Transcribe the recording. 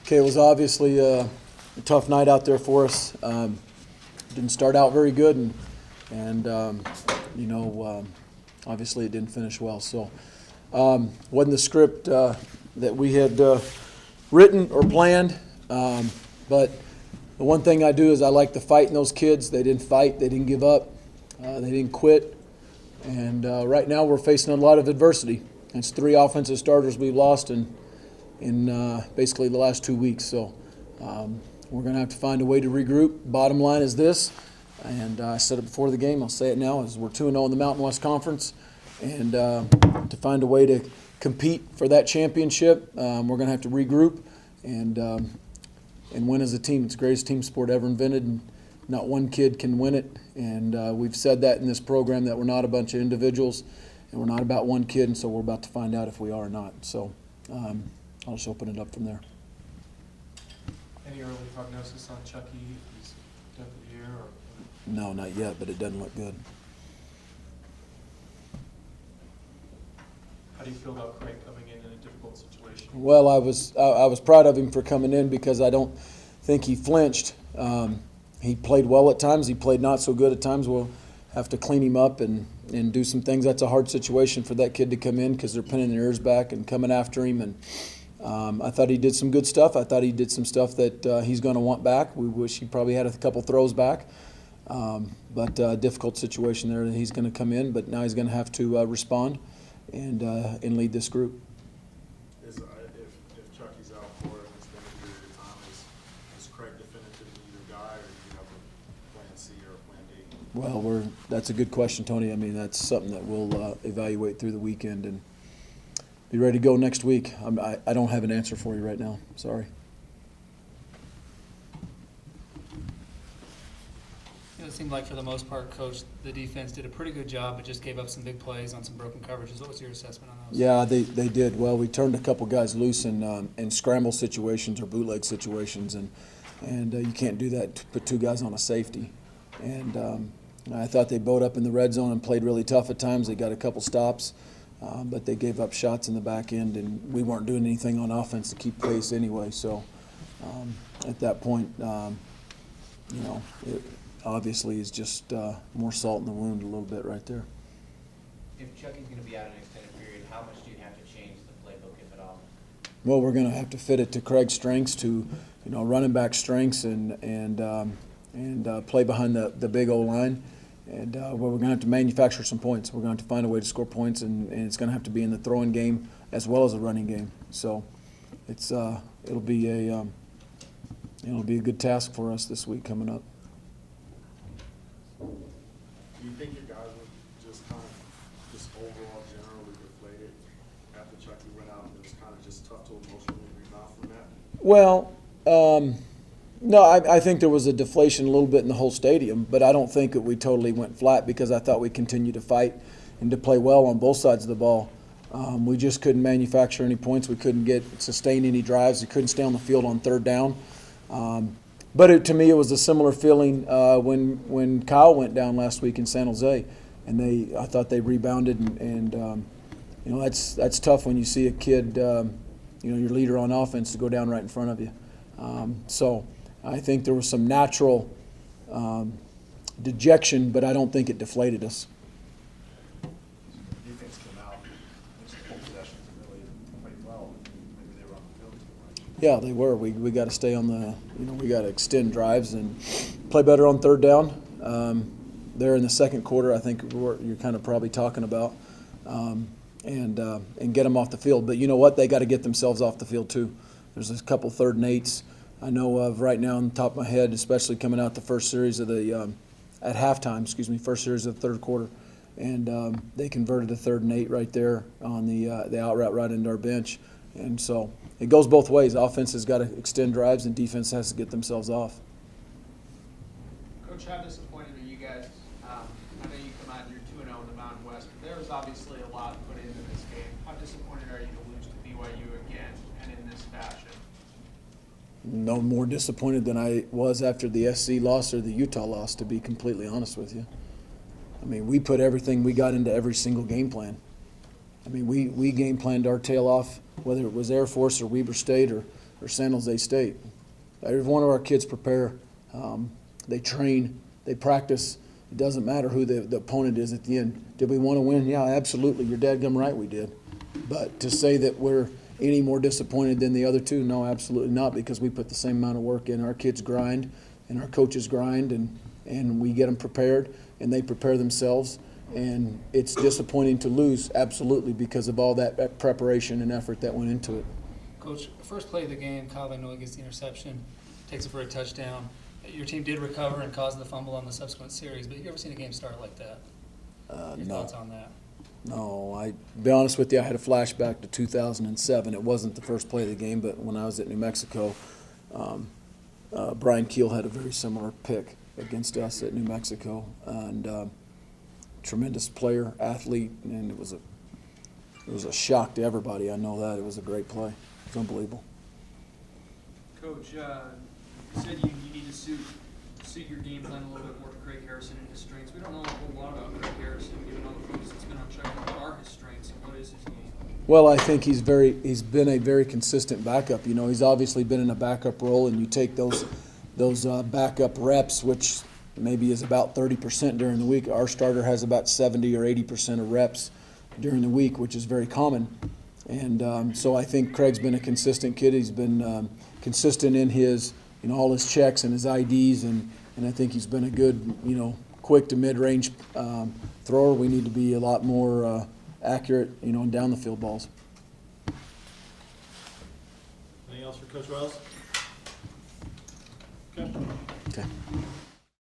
Okay, it was obviously a tough night out there for us. Didn't start out very good, and obviously it didn't finish well. So, wasn't the script that we had written or planned. But the one thing I do is I like to fight in those kids. They didn't fight. They didn't give up. They didn't quit. And right now we're facing a lot of adversity. It's 3 offensive starters we've lost in basically the last 2 weeks. So we're going to have to find a way to regroup. Bottom line is this, and I said it before the game, I'll say it now, is we're 2-0 in the Mountain West Conference. And to find a way to compete for that championship, we're going to have to regroup and win as a team. It's the greatest team sport ever invented, and not one kid can win it. And we've said that in this program, that we're not a bunch of individuals, and we're not about one kid, and so we're about to find out if we are or not. So I'll just open it up from there. Any early prognosis on Chuckie? He's done for the year? Or? No, not yet, but it doesn't look good. How do you feel about Craig coming in a difficult situation? Well, I was proud of him for coming in because I don't think he flinched. He played well at times. He played not so good at times. We'll have to clean him up and do some things. That's a hard situation for that kid to come in because they're pinning their ears back and coming after him. And I thought he did some good stuff. I thought he did some stuff that he's going to want back. We wish he probably had a couple throws back. But difficult situation there that he's going to come in. But now he's going to have to respond and lead this group. If Chuckie's out for an extended period of time, is Craig definitively your guy, or do you have a plan C or a plan D? Well, that's a good question, Tony. I mean, that's something that we'll evaluate through the weekend and be ready to go next week. I don't have an answer for you right now. Sorry. It seemed like for the most part, Coach, the defense did a pretty good job, but just gave up some big plays on some broken coverages. What was your assessment on those? Yeah, they did. Well, we turned a couple guys loose in scramble situations or bootleg situations, and you can't do that to put 2 guys on a safety. And I thought they bowed up in the red zone and played really tough at times. They got a couple stops, but they gave up shots in the back end, and we weren't doing anything on offense to keep pace anyway. So at that point, it obviously is just more salt in the wound a little bit right there. If Chuckie's going to be out an extended period, how much do you have to change the playbook, if at all? Well, we're going to have to fit it to Craig's strengths, to running back strengths, and play behind the big O line. And we're going to have to manufacture some points. We're going to have to find a way to score points, and it's going to have to be in the throwing game as well as the running game. So it'll be a good task for us this week coming up. Do you think your guys were just kind of just overall generally deflated after Chuckie went out, and it was kind of just tough to emotionally rebound from that? Well, no, I think there was a deflation a little bit in the whole stadium, but I don't think that we totally went flat because I thought we continued to fight and to play well on both sides of the ball. We just couldn't manufacture any points. We couldn't sustain any drives. We couldn't stay on the field on 3rd down. But to me, it was a similar feeling when Kyle went down last week in San Jose, and I thought they rebounded, and that's tough when you see a kid, your leader on offense, to go down right in front of you. So I think there was some natural dejection, but I don't think it deflated us. Defense came out, full possessions, and really played well. Maybe they were on the field too much. Yeah, they were. We got to stay on the, we got to extend drives and play better on 3rd down. There in the 2nd quarter, I think you're kind of probably talking about, and get them off the field. But you know what? They got to get themselves off the field too. There's a couple 3rd and 8s I know of right now on the top of my head, especially coming out the first series of the at halftime. First series of the 3rd quarter, and they converted a 3rd and 8 right there on the out route right into our bench. And so it goes both ways. Offense has got to extend drives, and defense has to get themselves off. Coach, how disappointed are you guys? I know you come out and you're 2-0 in the Mountain West, but there was obviously a lot put into this game. How disappointed are you to lose to BYU again and in this fashion? No more disappointed than I was after the SC loss or the Utah loss, to be completely honest with you. I mean, we put everything we got into every single game plan. I mean, we game planned our tail off, whether it was Air Force or Weber State or or San Jose State. Every one of our kids prepare. They train. They practice. It doesn't matter who the opponent is at the end. Did we want to win? Yeah, absolutely. You're dadgum right we did. But to say that we're any more disappointed than the other two, no, absolutely not, because we put the same amount of work in. Our kids grind, and our coaches grind, and we get them prepared, and they prepare themselves. And it's disappointing to lose, absolutely, because of all that preparation and effort that went into it. Coach, first play of the game, Kyle Van Noy gets the interception, takes it for a touchdown. Your team did recover and caused the fumble on the subsequent series, but you ever seen a game start like that? Your No. thoughts on that? No, I be honest with you, I had a flashback to 2007. It wasn't the first play of the game, but when I was at New Mexico, Brian Keel had a very similar pick against us at New Mexico, and tremendous player, athlete, and it was a shock to everybody. I know that. It was a great play. It was unbelievable. Coach, you said you need to suit your game plan a little bit more to Craig Harrison and his strengths. We don't know a whole lot about Craig Harrison, given all the focus that's been on Chuckie. What are his strengths and what is his game? Well, I think he's been a very consistent backup. You know, he's obviously been in a backup role, and you take those backup reps, which maybe is about 30% during the week. Our starter has about 70 or 80% of reps during the week, which is very common. And so I think Craig's been a consistent kid. He's been consistent in his, all his checks and his IDs, and I think he's been a good, quick to mid-range thrower. We need to be a lot more accurate, in down the field balls. Anything else for Coach Wells? Okay. Okay.